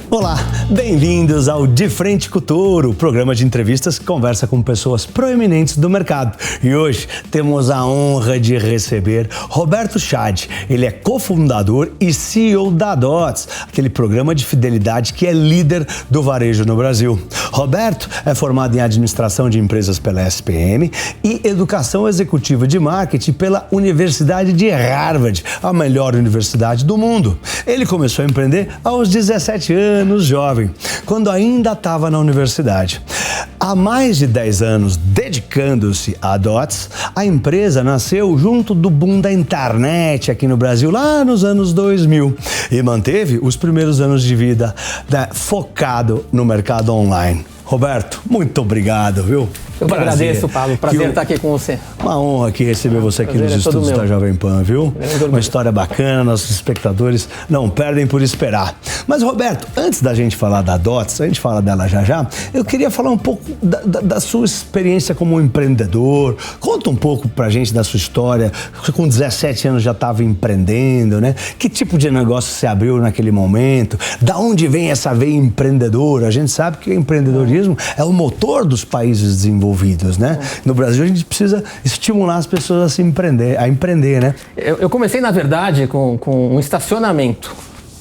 Olá, bem-vindos ao De Frente com o Touro, programa de entrevistas que conversa com pessoas proeminentes do mercado. E hoje temos a honra de receber Roberto Chad. Ele é cofundador e CEO da Dots, aquele programa de fidelidade que é líder do varejo no Brasil. Roberto é formado em administração de empresas pela SPM e educação executiva de marketing pela Universidade de Harvard, a melhor universidade do mundo. Ele começou a empreender aos 17 anos, jovem, quando ainda estava na universidade. Há mais de 10 anos, dedicando-se à Dots, a empresa nasceu junto do boom da internet aqui no Brasil, lá nos anos 2000, e manteve os primeiros anos de vida focado no mercado online. Roberto, muito obrigado, viu? Eu que agradeço, Pablo. Prazer estar aqui com você. Uma honra aqui receber você aqui nos estúdios da Jovem Pan, viu? Uma história bacana, nossos espectadores não perdem por esperar. Mas, Roberto, antes da gente falar da Dots, a gente fala dela já, eu queria falar um pouco da sua experiência como empreendedor. Conta um pouco pra gente da sua história. Você com 17 anos já estava empreendendo, né? Que tipo de negócio você abriu naquele momento? Da onde vem essa veia empreendedora? A gente sabe que o empreendedorismo é o motor dos países desenvolvidos, né? No Brasil a gente precisa estimular as pessoas a empreender, né? Eu comecei, na verdade, com um estacionamento.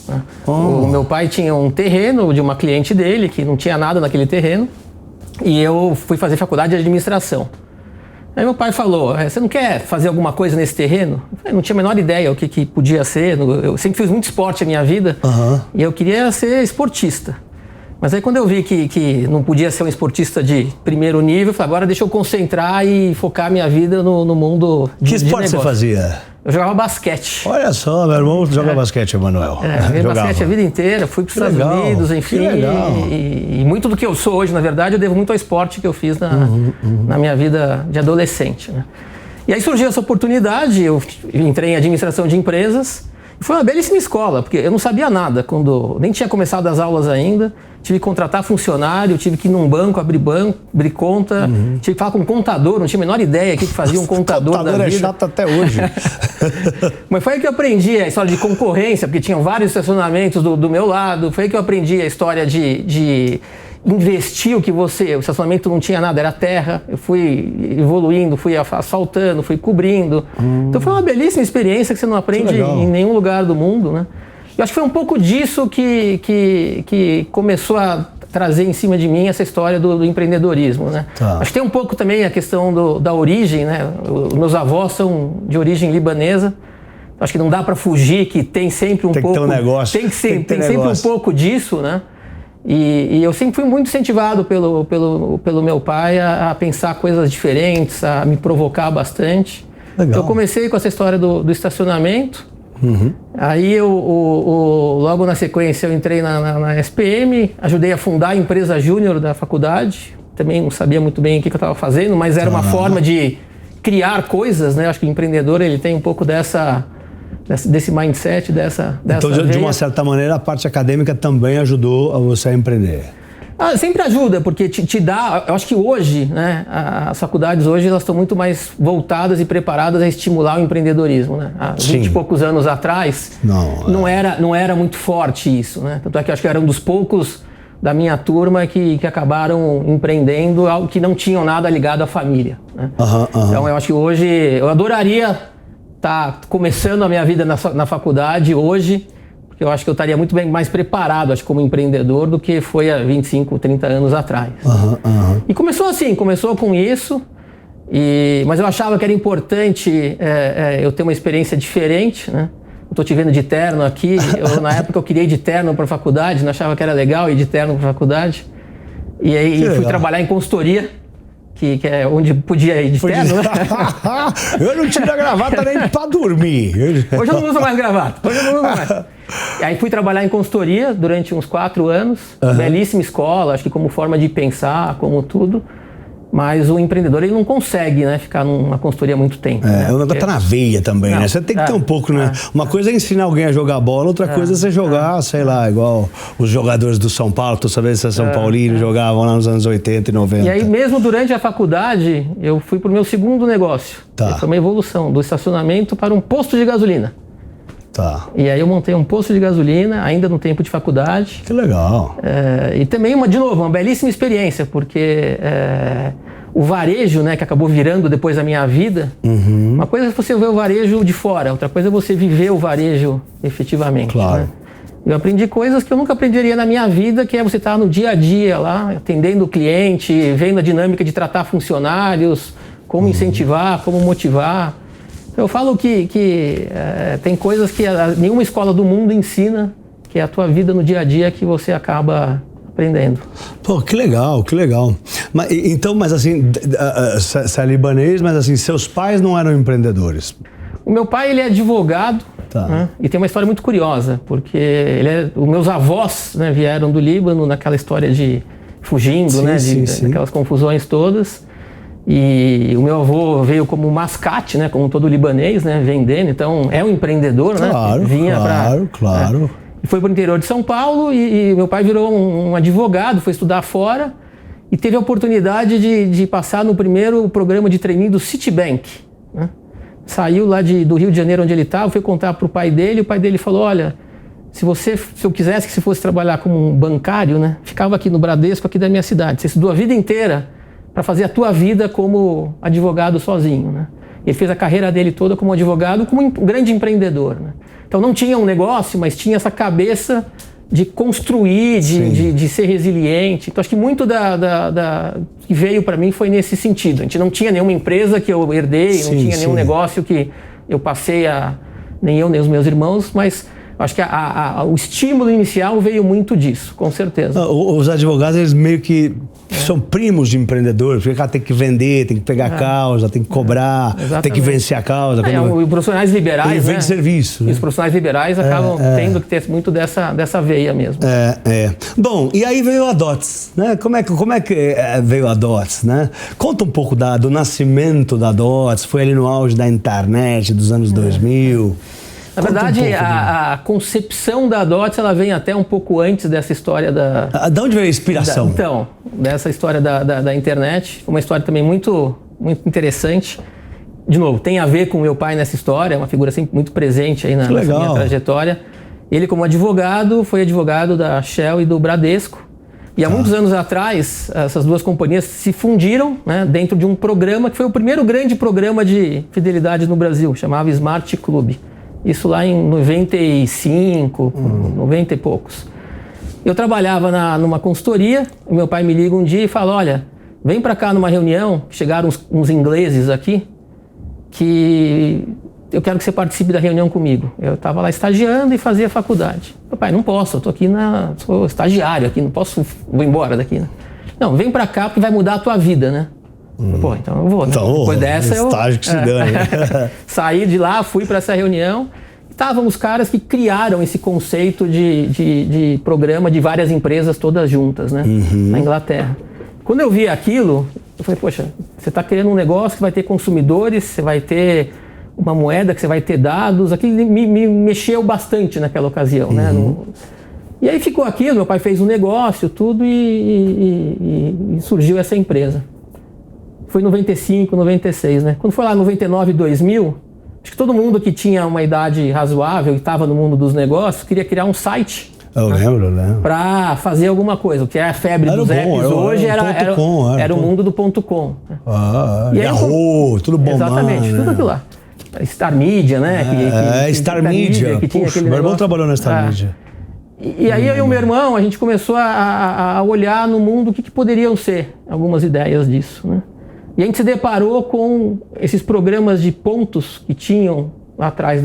Né? O meu pai tinha um terreno de uma cliente dele, que não tinha nada naquele terreno, e eu fui fazer faculdade de administração. Aí meu pai falou, você não quer fazer alguma coisa nesse terreno? Eu não tinha a menor ideia o que podia ser. Eu sempre fiz muito esporte na minha vida, e eu queria ser esportista. Mas aí quando eu vi que não podia ser um esportista de primeiro nível, eu falei, agora deixa eu concentrar e focar minha vida no mundo de negócio. Que esporte você fazia? Eu jogava basquete. Olha só, meu irmão joga basquete, Emanuel. Joguei basquete a vida inteira, fui para os Estados Unidos, enfim. E muito do que eu sou hoje, na verdade, eu devo muito ao esporte que eu fiz na minha vida de adolescente. Né? E aí surgiu essa oportunidade, eu entrei em administração de empresas. Foi uma belíssima escola, porque eu não sabia nada, nem tinha começado as aulas ainda, tive que contratar funcionário, tive que ir num banco, abrir conta, tive que falar com um contador, não tinha a menor ideia o que fazia um contador da vida. Contador é chato até hoje. Mas foi aí que eu aprendi a história de concorrência, porque tinham vários estacionamentos do meu lado, foi aí que eu aprendi a história de investir o estacionamento não tinha nada, era terra. Eu fui evoluindo, fui asfaltando, fui cobrindo. Então foi uma belíssima experiência que você não aprende em nenhum lugar do mundo, né? Eu acho que foi um pouco disso que começou a trazer em cima de mim essa história do empreendedorismo, né? Tá. Acho que tem um pouco também a questão da origem, né? Meus avós são de origem libanesa. Acho que não dá para fugir, que tem sempre tem que ter um negócio. Tem sempre um pouco disso, né? E eu sempre fui muito incentivado pelo meu pai a pensar coisas diferentes, a me provocar bastante. Legal. Eu comecei com essa história do estacionamento. Aí logo na sequência eu entrei na SPM, ajudei a fundar a empresa júnior da faculdade. Também não sabia muito bem o que eu estava fazendo, mas era uma forma de criar coisas, né? Acho que o empreendedor ele tem um pouco desse mindset, dessa então, de uma certa maneira, a parte acadêmica também ajudou a você a empreender. Sempre ajuda, porque te dá... Eu acho que hoje, né, as faculdades hoje elas estão muito mais voltadas e preparadas a estimular o empreendedorismo, né? Há 20 e poucos anos atrás, não era muito forte isso, né? Tanto é que eu acho que era um dos poucos da minha turma que acabaram empreendendo algo que não tinham nada ligado à família, né? Então eu acho que hoje... Eu adoraria estar começando a minha vida na faculdade hoje, porque eu acho que eu estaria muito bem mais preparado, acho, como empreendedor do que foi há 25, 30 anos atrás. E começou assim, começou com isso, mas eu achava que era importante eu ter uma experiência diferente, né? Eu estou te vendo de terno aqui, na época eu queria ir de terno para a faculdade, não achava que era legal ir de terno para a faculdade, e aí fui trabalhar em consultoria, que é onde podia ir de terno, né? Eu não tiro a gravata nem pra dormir. Hoje eu não uso mais gravata. E aí fui trabalhar em consultoria durante uns 4 anos. Belíssima escola, acho que como forma de pensar, como tudo. Mas o empreendedor, ele não consegue, né, ficar numa consultoria muito tempo. É, o negócio tá na veia também, né? Você tem que ter um pouco, né? Uma coisa é ensinar alguém a jogar bola, outra coisa é você jogar, sei lá, igual os jogadores do São Paulo, tô sabendo se é São Paulino, jogavam lá nos anos 80 e 90. E aí, mesmo durante a faculdade, eu fui pro meu segundo negócio. Tá. Foi uma evolução do estacionamento para um posto de gasolina. Tá. E aí eu montei um posto de gasolina, ainda no tempo de faculdade. Que legal. E também, de novo, uma belíssima experiência, porque o varejo, né, que acabou virando depois da minha vida, uma coisa é você ver o varejo de fora, outra coisa é você viver o varejo efetivamente. Claro. Né? Eu aprendi coisas que eu nunca aprenderia na minha vida, que é você estar no dia a dia lá, atendendo o cliente, vendo a dinâmica de tratar funcionários, como incentivar, como motivar. Eu falo que tem coisas que nenhuma escola do mundo ensina, que é a tua vida no dia a dia que você acaba aprendendo. Pô, que legal, que legal. Mas assim, você é libanês, mas assim, seus pais não eram empreendedores? O meu pai, ele é advogado, né? E tem uma história muito curiosa, porque os meus avós, né, vieram do Líbano naquela história de fugindo, sim, né, daquelas confusões todas. E o meu avô veio como mascate, né, como todo libanês, né, vendendo, então é um empreendedor, claro, né? Vinha claro. Né, e foi para o interior de São Paulo e meu pai virou um advogado, foi estudar fora e teve a oportunidade de passar no primeiro programa de trainee do Citibank, né? Saiu lá do Rio de Janeiro onde ele estava, foi contar para o pai dele, e o pai dele falou, olha, se eu quisesse que você fosse trabalhar como um bancário, né, ficava aqui no Bradesco, aqui da minha cidade, você estudou a vida inteira para fazer a tua vida como advogado sozinho, né? Ele fez a carreira dele toda como advogado, como um grande empreendedor, né? Então não tinha um negócio, mas tinha essa cabeça de construir, de ser resiliente. Então acho que muito que veio para mim foi nesse sentido. A gente não tinha nenhuma empresa que eu herdei, não tinha nenhum negócio que eu passei nem eu nem os meus irmãos, mas acho que o estímulo inicial veio muito disso, com certeza. Os advogados, eles meio que são primos de empreendedores, porque o cara tem que vender, tem que pegar a causa, tem que cobrar, tem que vencer a causa. Os profissionais liberais, ele vende serviço. Né? Os profissionais liberais acabam tendo que ter muito dessa veia mesmo. Bom, e aí veio a DOTS, né? Como é que veio a DOTS, né? Conta um pouco do nascimento da DOTS, foi ali no auge da internet, dos anos 2000... Na verdade, a concepção da DOTS, ela vem até um pouco antes dessa história De onde veio a inspiração? Dessa história da internet. Uma história também muito, muito interessante. De novo, tem a ver com meu pai nessa história, é uma figura sempre muito presente aí nessa minha trajetória. Ele, como advogado, foi advogado da Shell e do Bradesco. E há muitos anos atrás, essas duas companhias se fundiram, né, dentro de um programa que foi o primeiro grande programa de fidelidade no Brasil, chamava Smart Club. Isso lá em 95, 90 e poucos. Eu trabalhava numa consultoria, o meu pai me liga um dia e fala, olha, vem para cá numa reunião, chegaram uns ingleses aqui, que eu quero que você participe da reunião comigo. Eu estava lá estagiando e fazia faculdade. Meu pai, não posso, eu estou aqui, sou estagiário aqui, não posso, vou embora daqui. Né? Não, vem para cá porque vai mudar a tua vida, né? Pô, então eu vou, né? Então, depois dessa estágio que se ganha. Saí de lá, fui para essa reunião. Estavam os caras que criaram esse conceito de programa de várias empresas todas juntas, né? Na Inglaterra. Quando eu vi aquilo, eu falei, poxa, você está criando um negócio que vai ter consumidores, você vai ter uma moeda, que você vai ter dados. Aquilo me mexeu bastante naquela ocasião, né? E aí ficou aquilo, meu pai fez um negócio, tudo, e surgiu essa empresa. Foi em 95, 96, né? Quando foi lá 99, 2000, acho que todo mundo que tinha uma idade razoável e estava no mundo dos negócios queria criar um site. Eu lembro. Para fazer alguma coisa. O que é a febre dos apps hoje era o mundo do .com. Yahoo, tudo bom. Exatamente, tudo aquilo lá. Star Media, né? Star Media. Puxa, meu irmão trabalhou na Star Media. E aí eu e o meu irmão, a gente começou a olhar no mundo o que poderiam ser algumas ideias disso, né? E a gente se deparou com esses programas de pontos que tinham lá atrás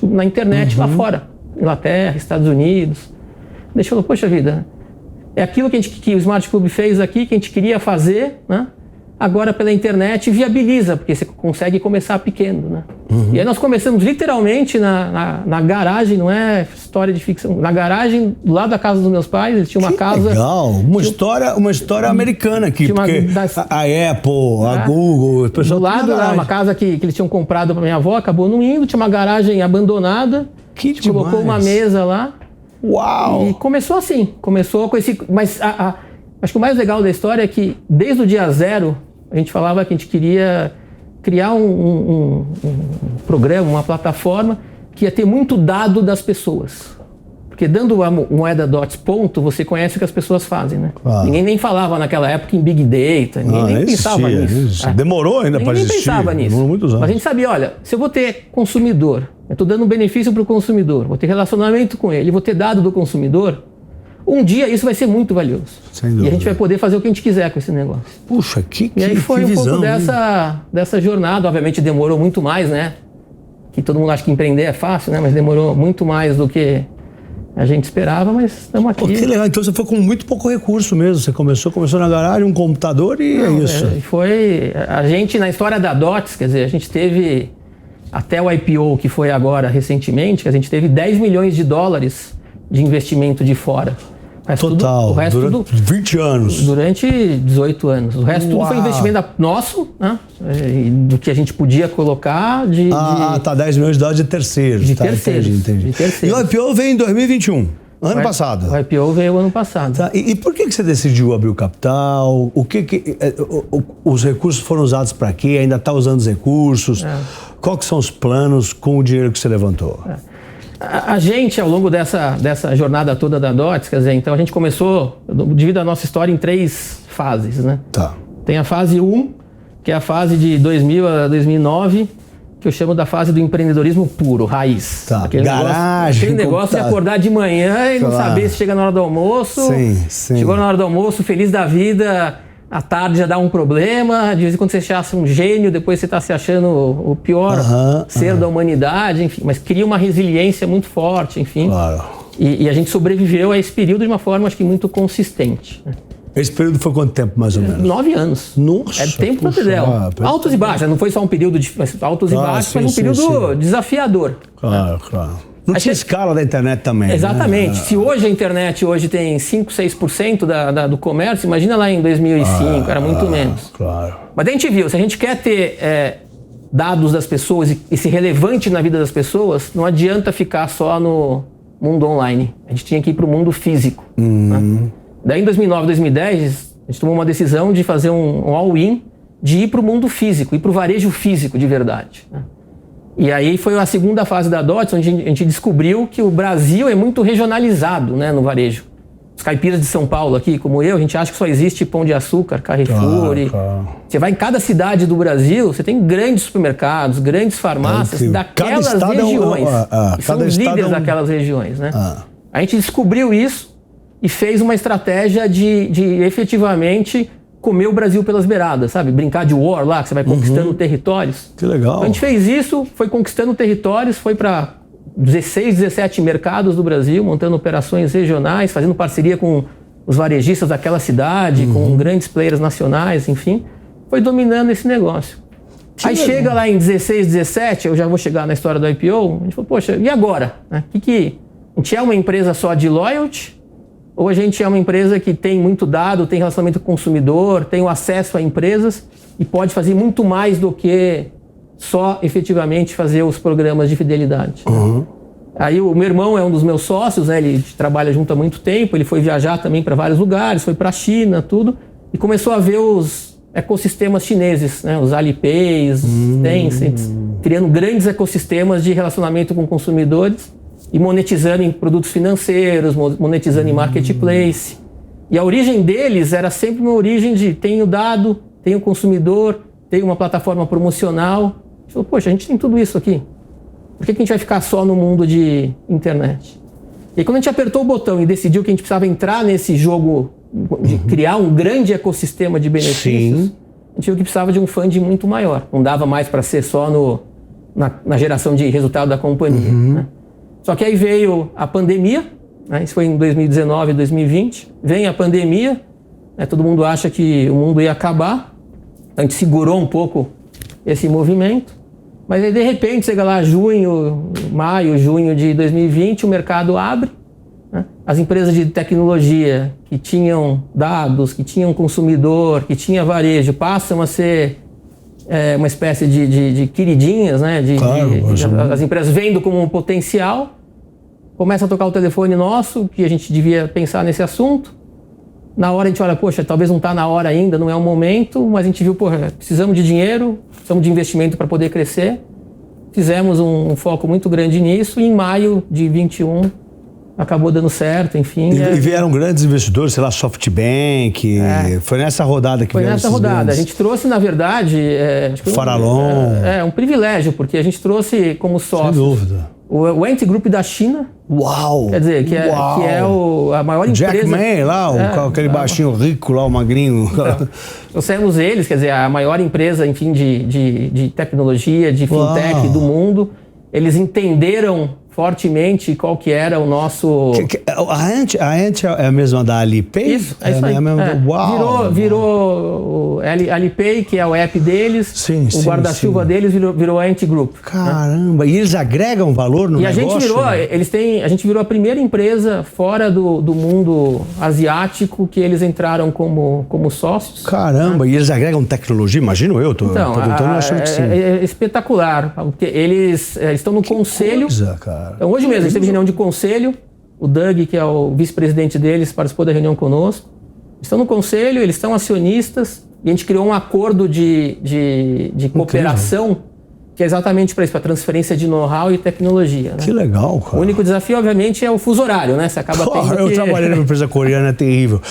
na internet, lá fora. Inglaterra, Estados Unidos. A gente falou, poxa vida, é aquilo que o Smart Club fez aqui, que a gente queria fazer, né? Agora pela internet viabiliza, porque você consegue começar pequeno, né? E aí nós começamos literalmente na garagem, não é história de ficção, na garagem do lado da casa dos meus pais, eles tinham uma casa... Legal, uma história americana aqui, porque a Apple, a Google, o pessoal... Do lado lá, uma casa que eles tinham comprado para minha avó, acabou não indo, tinha uma garagem abandonada, a gente colocou uma mesa lá. Uau! E começou assim, começou com esse... Mas acho que o mais legal da história é que desde o dia zero, a gente falava que a gente queria criar um programa, uma plataforma que ia ter muito dado das pessoas. Porque dando a moeda DOTS ponto, você conhece o que as pessoas fazem, né? Claro. Ninguém nem falava naquela época em Big Data, ninguém nem pensava nisso. Demorou ainda para existir. Ninguém pensava nisso. Demorou muitos anos. Mas a gente sabia, olha, se eu vou ter consumidor, eu estou dando um benefício para o consumidor, vou ter relacionamento com ele, vou ter dado do consumidor, um dia isso vai ser muito valioso. Sem dúvida. E a gente vai poder fazer o que a gente quiser com esse negócio. Puxa, E aí foi que um visão, pouco dessa jornada. Obviamente demorou muito mais, né? Que todo mundo acha que empreender é fácil, né? Mas demorou muito mais do que a gente esperava, mas estamos aqui. Pô, que legal. Então você foi com muito pouco recurso mesmo. Você começou na garagem, um computador e é isso. Foi a gente, na história da DOTS, quer dizer, a gente teve, até o IPO que foi agora recentemente, a gente teve 10 milhões de dólares de investimento de fora. Total, o resto durante 20 anos. Durante 18 anos. O resto tudo foi investimento nosso, né? Do que a gente podia colocar de... Tá, 10 milhões de dólares de terceiros. De terceiros. Entendi. De terceiros. E o IPO veio em 2021, ano passado. O IPO veio ano passado. Tá, e por que você decidiu abrir o capital? Os recursos foram usados para quê? Ainda está usando os recursos? Quais que são os planos com o dinheiro que você levantou? A gente, ao longo dessa jornada toda da DOTS, quer dizer, então a gente começou, divido a nossa história em 3 fases, né? Tá. Tem a fase 1, que é a fase de 2000 a 2009, que eu chamo da fase do empreendedorismo puro, raiz. Tá. Garagem. Aquele negócio de acordar de manhã e não saber se chega na hora do almoço. Sim. Chegou na hora do almoço, feliz da vida. À tarde já dá um problema, de vez em quando você se acha um gênio, depois você está se achando o pior ser da humanidade, enfim. Mas cria uma resiliência muito forte, enfim. Claro. E a gente sobreviveu a esse período de uma forma, acho que, muito consistente. Esse período foi quanto tempo, mais ou menos? 9 anos. Nossa! É tempo para Dedéu. Altos e baixos, não foi só um período de altos e baixos, mas um período desafiador. Claro. Não tinha escala da internet também. Exatamente. Né? Se hoje a internet tem 5, 6% do comércio, imagina lá em 2005, era muito menos. Claro. Mas a gente viu, se a gente quer ter dados das pessoas e ser relevante na vida das pessoas, não adianta ficar só no mundo online. A gente tinha que ir para o mundo físico. Né? Daí em 2009, 2010, a gente tomou uma decisão de fazer um all-in, de ir para o mundo físico, ir para o varejo físico de verdade. Né? E aí foi a segunda fase da DOTS, onde a gente descobriu que o Brasil é muito regionalizado, né, no varejo. Os caipiras de São Paulo aqui, como eu, a gente acha que só existe Pão de Açúcar, Carrefour. Claro. Você vai em cada cidade do Brasil, você tem grandes supermercados, grandes farmácias daquelas regiões. São os líderes daquelas regiões, né? A gente descobriu isso e fez uma estratégia de efetivamente comer o Brasil pelas beiradas, sabe? Brincar de war lá, que você vai conquistando territórios. Que legal. Então a gente fez isso, foi conquistando territórios, foi para 16, 17 mercados do Brasil, montando operações regionais, fazendo parceria com os varejistas daquela cidade, com grandes players nacionais, enfim. Foi dominando esse negócio. Aí chega lá em 16, 17, eu já vou chegar na história do IPO, a gente falou, poxa, e agora? A gente é uma empresa só de loyalty? Ou a gente é uma empresa que tem muito dado, tem relacionamento com o consumidor, tem o acesso a empresas e pode fazer muito mais do que só efetivamente fazer os programas de fidelidade. Aí o meu irmão é um dos meus sócios, né? Ele trabalha junto há muito tempo, ele foi viajar também para vários lugares, foi para a China, tudo, e começou a ver os ecossistemas chineses, né? Os Alipays, os Tencents, criando grandes ecossistemas de relacionamento com consumidores e monetizando em produtos financeiros, monetizando em marketplace. E a origem deles era sempre uma origem de tenho dado, tenho consumidor, tenho uma plataforma promocional. A gente falou, poxa, a gente tem tudo isso aqui. Por que a gente vai ficar só no mundo de internet? E aí, quando a gente apertou o botão e decidiu que a gente precisava entrar nesse jogo de criar um grande ecossistema de benefícios, a gente viu que precisava de um funding muito maior. Não dava mais para ser só na geração de resultado da companhia. Né? Só que aí veio a pandemia, né? Isso foi em 2019, 2020. Vem a pandemia, né? Todo mundo acha que o mundo ia acabar. A gente segurou um pouco esse movimento. Mas aí, de repente, chega lá maio, junho de 2020, o mercado abre. Né? As empresas de tecnologia que tinham dados, que tinham consumidor, que tinha varejo, passam a ser uma espécie de queridinhas, né? As empresas vendo como um potencial, começa a tocar o telefone nosso, que a gente devia pensar nesse assunto. Na hora a gente olha, poxa, talvez não está na hora ainda, não é o momento, mas a gente viu, poxa, precisamos de dinheiro, precisamos de investimento para poder crescer. fizemos um foco muito grande nisso e em maio de 21 acabou dando certo, enfim. E vieram grandes investidores, sei lá, SoftBank, foi nessa rodada que foi vieram nessa rodada. grandes... A gente trouxe, na verdade... Farallon. Um privilégio, porque a gente trouxe como sócio... Sem dúvida. O Ant Group da China. Uau! Quer dizer, que é a maior empresa... Jack Ma lá, aquele baixinho rico lá, o magrinho. Então, trouxemos eles, quer dizer, a maior empresa, enfim, de tecnologia, de fintech do mundo. Eles entenderam fortemente qual que era o nosso... A Ant é a mesma da Alipay? Isso, é isso aí. Uau! Virou o Alipay, que é o app deles. Sim, o guarda-chuva deles virou a Ant Group. Caramba! Né? E eles agregam valor no negócio? E a gente virou a primeira empresa fora do mundo asiático que eles entraram como sócios. Caramba! Né? E eles agregam tecnologia? Imagino eu. Tô achando que sim. É espetacular, porque eles estão no conselho... Coisa, cara. Então, hoje mesmo, a gente teve reunião de conselho, o Doug, que é o vice-presidente deles, participou da reunião conosco. Estão no conselho, eles são acionistas, e a gente criou um acordo de cooperação, que é exatamente para isso, para transferência de know-how e tecnologia. Né? Que legal, cara. O único desafio, obviamente, é o fuso horário, né? Você acaba tendo Eu trabalhei numa empresa coreana, é terrível.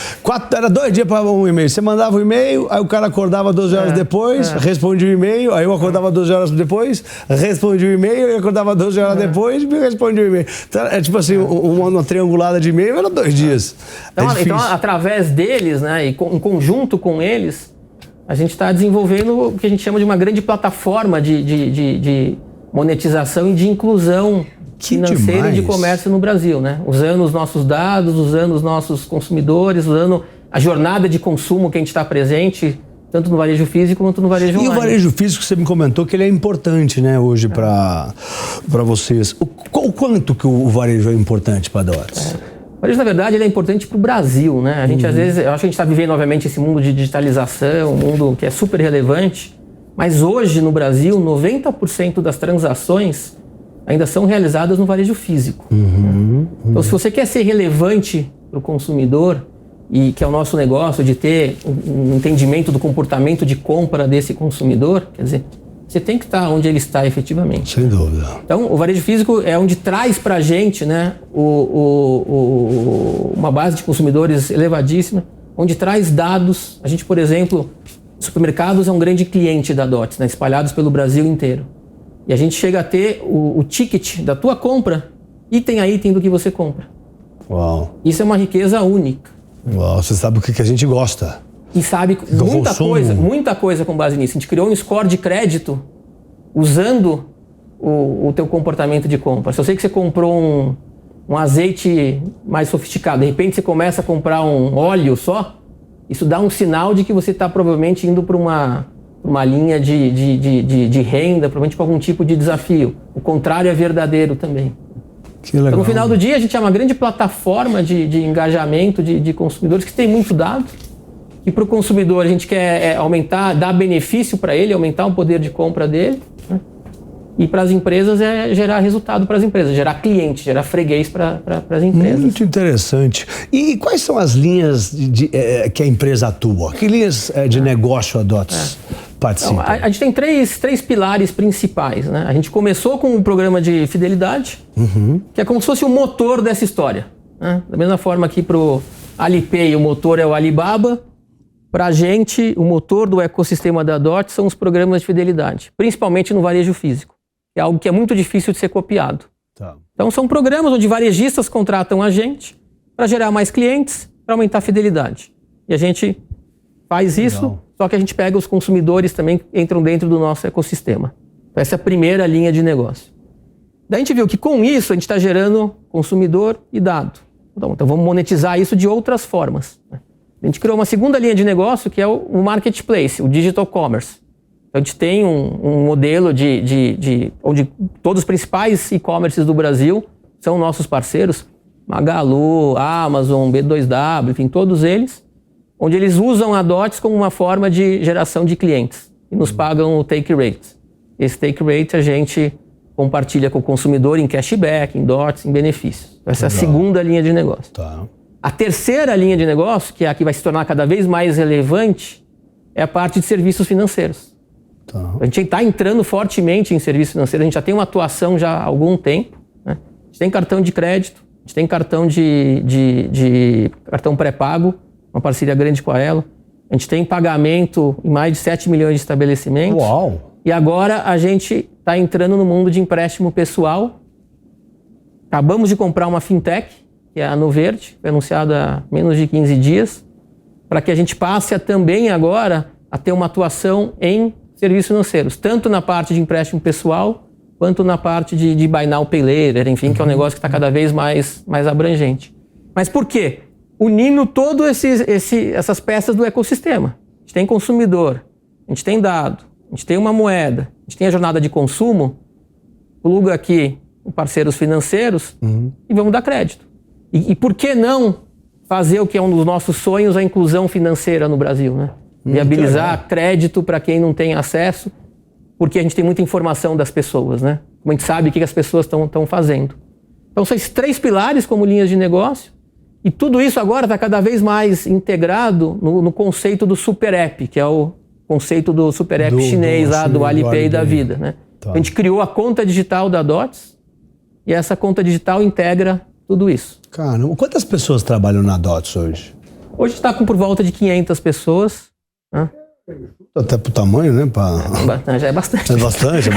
Era 2 dias para um e-mail. Você mandava um e-mail, aí o cara acordava 12 horas depois, respondia o e-mail, aí eu acordava 12 horas depois, respondia o e-mail, e acordava 12 horas depois e respondia o e-mail. Então, é tipo assim, uma triangulada de e-mail era 2 dias. Então, através deles, né, e em conjunto com eles, a gente está desenvolvendo o que a gente chama de uma grande plataforma de monetização e de inclusão financeira e de comércio no Brasil, né? Usando os nossos dados, usando os nossos consumidores, usando a jornada de consumo que a gente está presente, tanto no varejo físico quanto no varejo online. E o varejo físico, você me comentou que ele é importante, né, hoje para vocês. O quanto que o varejo é importante para a Dots? O varejo, na verdade, ele é importante para o Brasil, né? A gente, às vezes, eu acho que a gente está vivendo, obviamente, esse mundo de digitalização, um mundo que é super relevante, mas hoje, no Brasil, 90% das transações ainda são realizadas no varejo físico. Então, se você quer ser relevante para o consumidor, e que é o nosso negócio de ter um entendimento do comportamento de compra desse consumidor, quer dizer, você tem que estar onde ele está efetivamente. Sem dúvida. Então, o varejo físico é onde traz para a gente, né, uma base de consumidores elevadíssima, onde traz dados. A gente, por exemplo, supermercados é um grande cliente da Dots, né, espalhados pelo Brasil inteiro. E a gente chega a ter o ticket da tua compra, item a item do que você compra. Uau. Isso é uma riqueza única. Uau, você sabe o que a gente gosta. E sabe muita coisa com base nisso. A gente criou um score de crédito usando o teu comportamento de compra. Se eu sei que você comprou um azeite mais sofisticado, de repente você começa a comprar um óleo só, isso dá um sinal de que você está provavelmente indo para uma linha de renda, provavelmente para algum tipo de desafio. O contrário é verdadeiro também. Que legal. Então, no final do dia, a gente é uma grande plataforma de engajamento de consumidores que tem muito dado. E para o consumidor a gente quer aumentar, dar benefício para ele, aumentar o poder de compra dele. Né? E para as empresas é gerar resultado para as empresas, gerar cliente, gerar freguês para as empresas. Muito interessante. E quais são as linhas que a empresa atua? Que linhas de negócio a Dots participa? Então, a gente tem três pilares principais. Né? A gente começou com um programa de fidelidade, que é como se fosse o motor dessa história. Né? Da mesma forma que para o Alipay o motor é o Alibaba, para a gente, o motor do ecossistema da Dots são os programas de fidelidade, principalmente no varejo físico. É algo que é muito difícil de ser copiado. Tá. Então, são programas onde varejistas contratam a gente para gerar mais clientes, para aumentar a fidelidade. E a gente faz isso, só que a gente pega os consumidores também que entram dentro do nosso ecossistema. Então, essa é a primeira linha de negócio. Daí a gente viu que com isso a gente está gerando consumidor e dado. Então vamos monetizar isso de outras formas. A gente criou uma segunda linha de negócio que é o marketplace, o digital commerce. Então, a gente tem um modelo onde todos os principais e-commerces do Brasil são nossos parceiros, Magalu, Amazon, B2W, enfim, todos eles, onde eles usam a Dots como uma forma de geração de clientes e nos pagam o take rate. Esse take rate a gente compartilha com o consumidor em cashback, em Dots, em benefícios. Essa é a segunda linha de negócio. Tá. A terceira linha de negócio, que é a que vai se tornar cada vez mais relevante, é a parte de serviços financeiros. Tá. A gente está entrando fortemente em serviço financeiro, a gente já tem uma atuação já há algum tempo, né? A gente tem cartão de crédito, a gente tem cartão cartão pré-pago, uma parceria grande com a Elo. A gente tem pagamento em mais de 7 milhões de estabelecimentos. Uau! E agora a gente está entrando no mundo de empréstimo pessoal. Acabamos de comprar uma fintech, que é a Noverde, foi anunciada há menos de 15 dias, para que a gente passe também agora a ter uma atuação em serviços financeiros, tanto na parte de empréstimo pessoal, quanto na parte de Buy Now, Pay Later, enfim, que é um negócio que está cada vez mais abrangente. Mas por quê? Unindo todas essas peças do ecossistema. A gente tem consumidor, a gente tem dado, a gente tem uma moeda, a gente tem a jornada de consumo, pluga aqui os parceiros financeiros e vamos dar crédito. E por que não fazer o que é um dos nossos sonhos, a inclusão financeira no Brasil, né? Viabilizar crédito para quem não tem acesso, porque a gente tem muita informação das pessoas, né? Como a gente sabe o que as pessoas estão fazendo. Então são esses 3 pilares como linhas de negócio, e tudo isso agora está cada vez mais integrado no conceito do Super App, que é o conceito do Super App chinês, do Alipay da vida, né? Tá. A gente criou a conta digital da Dots, e essa conta digital integra tudo isso. Caramba, quantas pessoas trabalham na Dots hoje? Hoje está com por volta de 500 pessoas. Né? Até pro tamanho, né? Já é bastante. É bastante.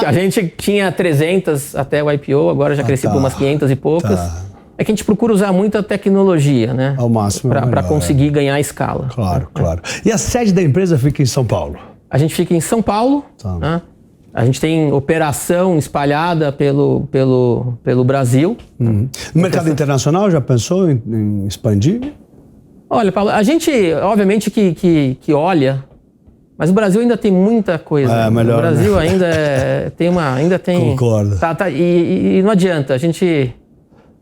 A gente tinha 300 até o IPO, agora já cresceu para umas 500 e poucas. Tá. É que a gente procura usar muita tecnologia, né? Ao máximo. Para conseguir ganhar escala. Claro. E a sede da empresa fica em São Paulo? A gente fica em São Paulo. Tá. Né? A gente tem operação espalhada pelo Brasil. No mercado internacional, já pensou em expandir? Olha, Paulo, a gente, obviamente, que olha, mas o Brasil ainda tem muita coisa. Melhor, o Brasil, né? ainda tem... Concordo. E não adianta, a gente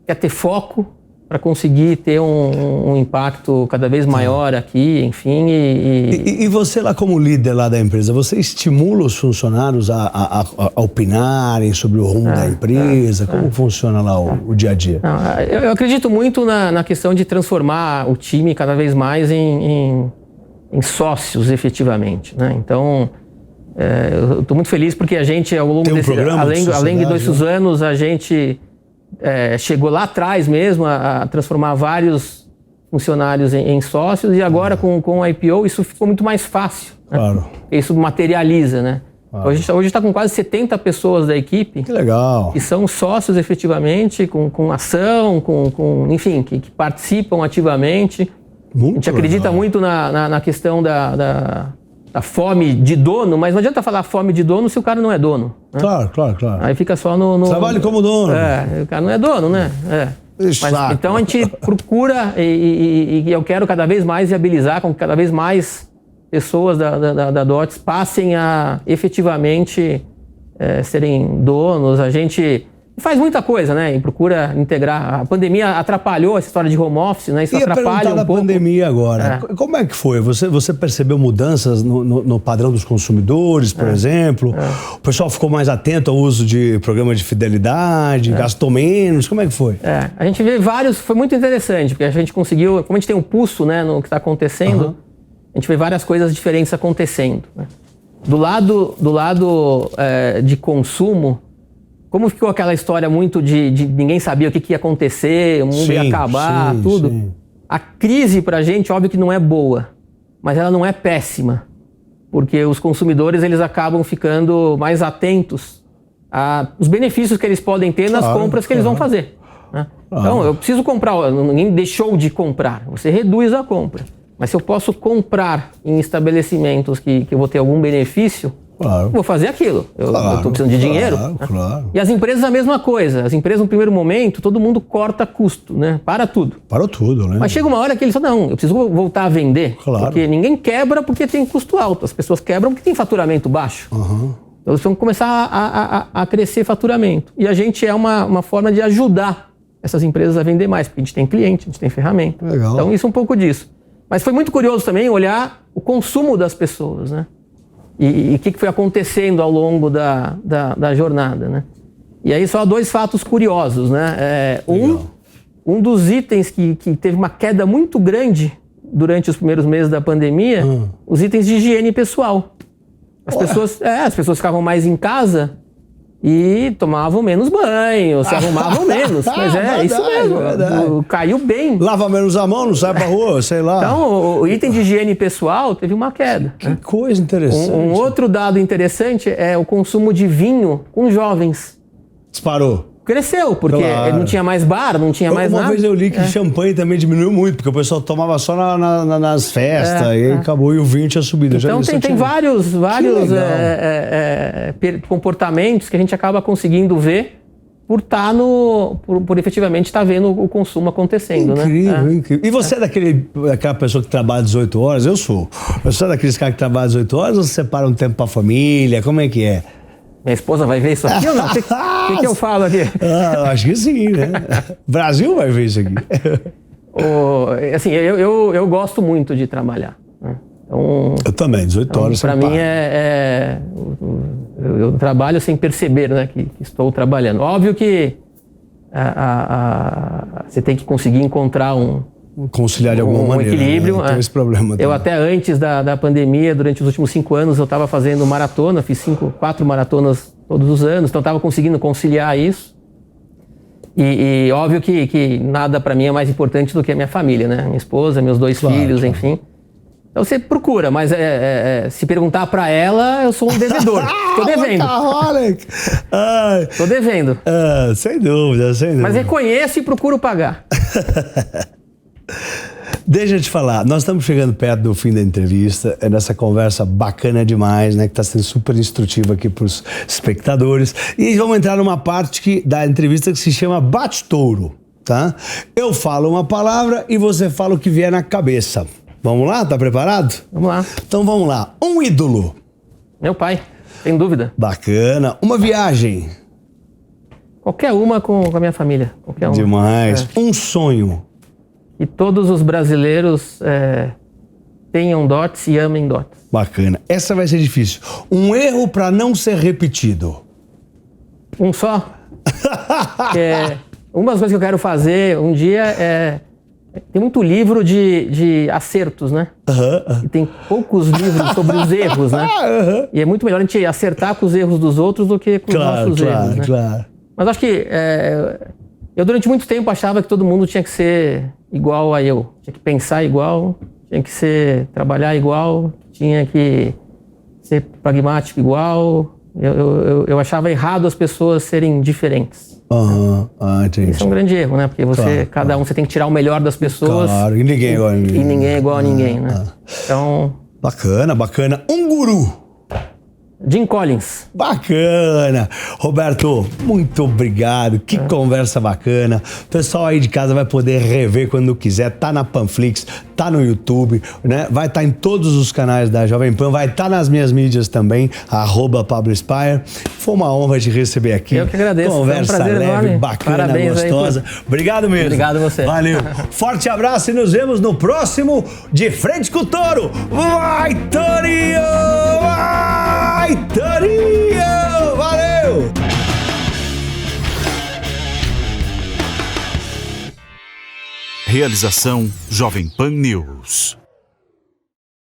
quer ter foco para conseguir ter um impacto cada vez maior aqui, enfim. E você lá como líder lá da empresa, você estimula os funcionários a opinarem sobre o rumo da empresa? Como funciona lá o dia a dia? Não, eu acredito muito na questão de transformar o time cada vez mais em sócios, efetivamente, né? Então, eu estou muito feliz porque a gente, ao longo além de 2 anos, a gente... chegou lá atrás mesmo a transformar vários funcionários em sócios, e agora com o IPO isso ficou muito mais fácil. Claro. Né? Isso materializa, né? Claro. Hoje está com quase 70 pessoas da equipe. Que legal. Que são sócios efetivamente, com ação, enfim, que participam ativamente. Muito a gente acredita muito na questão da fome de dono, mas não adianta falar fome de dono se o cara não é dono. Né? Claro. Aí fica só no... Trabalho como dono. O cara não é dono, né? Mas, então a gente procura e eu quero cada vez mais viabilizar com que cada vez mais pessoas da Dots passem a efetivamente serem donos. A gente faz muita coisa, né? E procura integrar. A pandemia atrapalhou essa história de home office, né? Isso atrapalha um pouco. A pandemia agora. Como é que foi? Você percebeu mudanças no padrão dos consumidores, por exemplo? O pessoal ficou mais atento ao uso de programas de fidelidade, gastou menos? Como é que foi? A gente vê vários... Foi muito interessante, porque a gente conseguiu... Como a gente tem um pulso, né, no que está acontecendo, a gente vê várias coisas diferentes acontecendo. Né? Do lado de consumo, como ficou aquela história muito de ninguém sabia o que ia acontecer, o mundo ia acabar, tudo. Sim. A crise pra gente, óbvio que não é boa, mas ela não é péssima, porque os consumidores eles acabam ficando mais atentos aos benefícios que eles podem ter nas compras que eles vão fazer. Né? Então, eu preciso comprar, ninguém deixou de comprar, você reduz a compra. Mas se eu posso comprar em estabelecimentos que eu vou ter algum benefício, vou fazer aquilo. Eu estou precisando de dinheiro. Claro. E as empresas a mesma coisa. As empresas no primeiro momento, todo mundo corta custo, né? Para tudo. Parou tudo, né? Mas chega uma hora que eles falam, não, eu preciso voltar a vender. Claro. Porque ninguém quebra porque tem custo alto. As pessoas quebram porque tem faturamento baixo. Então eles vão começar a crescer faturamento. E a gente é uma forma de ajudar essas empresas a vender mais. Porque a gente tem cliente, a gente tem ferramenta. Legal. Então isso é um pouco disso. Mas foi muito curioso também olhar o consumo das pessoas, né? E o que foi acontecendo ao longo da jornada, né? E aí só 2 fatos curiosos, né? Um dos itens que teve uma queda muito grande durante os primeiros meses da pandemia, os itens de higiene pessoal. As pessoas ficavam mais em casa e tomavam menos banho, se arrumavam menos. Mas verdade, isso mesmo, caiu bem. Lava menos a mão, não sai pra rua, sei lá. Então, o item de higiene pessoal teve uma queda. Que coisa interessante. Um outro dado interessante é o consumo de vinho com jovens. Disparou. Cresceu, porque não tinha mais bar, não tinha mais nada. Uma vez eu li que champanhe também diminuiu muito, porque o pessoal tomava só nas festas, e aí acabou, e o vinho tinha subido. Então tem vários comportamentos que a gente acaba conseguindo ver por efetivamente estar vendo o consumo acontecendo. Incrível, incrível. E você é daquela pessoa que trabalha 18 horas? Eu sou. Você é daqueles caras que trabalham 18 horas ou você separa um tempo pra família? Como é que é? Minha esposa vai ver isso aqui ou não? O que eu falo aqui? Eu acho que sim, né? Brasil vai ver isso aqui. Assim, eu gosto muito de trabalhar. Né? Então, eu também, 18 horas. Para mim eu trabalho sem perceber, né, que estou trabalhando. Óbvio que você tem que conseguir encontrar conciliar de alguma maneira, equilíbrio. Né? Tem esse problema também. Eu até antes da pandemia, durante os últimos 5 anos, eu estava fazendo maratona, fiz 4 maratonas todos os anos, então estava conseguindo conciliar isso. E óbvio que nada para mim é mais importante do que a minha família, né? Minha esposa, meus 2 filhos, enfim. Então você procura, mas se perguntar para ela, eu sou um devedor. Estou devendo. Estou devendo. Sem dúvida, sem dúvida. Mas reconheço e procuro pagar. Deixa eu te falar, nós estamos chegando perto do fim da entrevista, nessa conversa bacana demais, né, que está sendo super instrutiva aqui para os espectadores, e vamos entrar numa parte da entrevista que se chama Bate-Touro, tá? Eu falo uma palavra e você fala o que vier na cabeça. Vamos lá? Tá preparado? Vamos lá. Então vamos lá. Um ídolo. Meu pai, sem dúvida. Bacana. Uma viagem. Qualquer uma com a minha família. Qualquer uma. Demais. Um sonho. E todos os brasileiros tenham dotes e amem dotes. Bacana. Essa vai ser difícil. Um erro para não ser repetido. Um só? Uma das coisas que eu quero fazer um dia tem muito livro de acertos, né? E tem poucos livros sobre os erros, né? E é muito melhor a gente acertar com os erros dos outros do que com os nossos erros, né? Claro. Mas acho que eu durante muito tempo achava que todo mundo tinha que ser igual a eu. Tinha que pensar igual, tinha que trabalhar igual, tinha que ser pragmático igual. Eu achava errado as pessoas serem diferentes. Entendi. Isso é um grande erro, né? Porque cada um, você tem que tirar o melhor das pessoas. Claro, e ninguém é igual a ninguém. E ninguém é igual a ninguém, né? Então... Bacana. Um guru. Jim Collins. Bacana. Roberto, muito obrigado. Que conversa bacana. O pessoal aí de casa vai poder rever quando quiser. Tá na Panflix, tá no YouTube, né? Vai estar em todos os canais da Jovem Pan, vai estar nas minhas mídias também, @PabloSpire. Foi uma honra te receber aqui. Eu que agradeço. Conversa Foi um prazer leve, enorme. bacana, parabéns gostosa. Obrigado mesmo. Obrigado a você. Valeu. Forte abraço e nos vemos no próximo De Frente com o Touro. Vai, Torinho! Vai, Torinho! Valeu! Realização Jovem Pan News.